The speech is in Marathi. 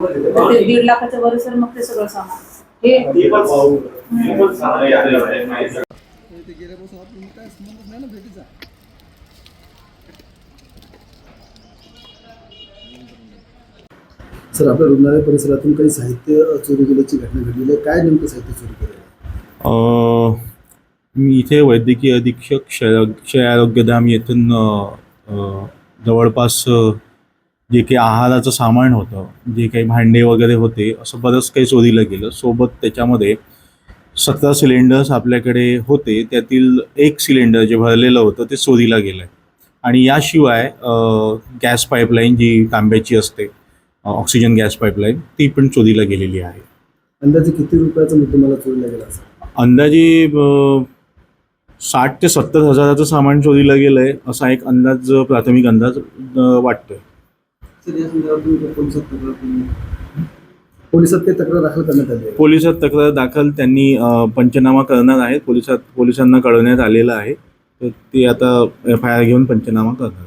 तर ते 1.5 लाखाच्या वर सर मग ते सगळं सामान हे ते पण भाऊ ते पण सामान आहे. ते गेल्यापासून आपण काय संबंधच नाही ना भेटीचा. सर, आपल्या रुग्णालय परिसरातून काही साहित्य चोरी गेल्याची घटना घडलेली आहे. काय नेमकं साहित्य चोरी केलं? मी इथे वैद्यकीय अधीक्षक क्षय आरोग्यधाम येथून जवळपास जे काही आहाराचं सामान होतं, जे काही भांडे वगैरे होते, असं बरंच काही चोरीला गेलं. सोबत त्याच्यामध्ये 17 सिलेंडर्स आपल्याकडे होते, त्यातील 1 सिलेंडर जे भरलेलं होतं ते चोरीला गेलं आहे. आणि याशिवाय गॅस पाईपलाईन जी तांब्याची असते, ऑक्सिजन गॅस पाईपलाईन, ती पण चोरीला गेलेली आहे. अंदाजे किती रुपयाचा मुद्देमाल चोरीला गेला असेल? अंदाजे 60 ते 70 हजाराचं सामान चोरीला गेलं आहे, असा एक अंदाज, प्राथमिक अंदाज वाटतोय. सर, या संदर्भात तुम्ही पोलिसात काही तक्रार दाखल करण्यात आली आहे? पोलिसात तक्रार दाखल त्यांनी पंचनामा करणार आहेत. पोलिसांना कळवण्यात आलेलं आहे. तर ते आता FIR घेऊन पंचनामा करणार.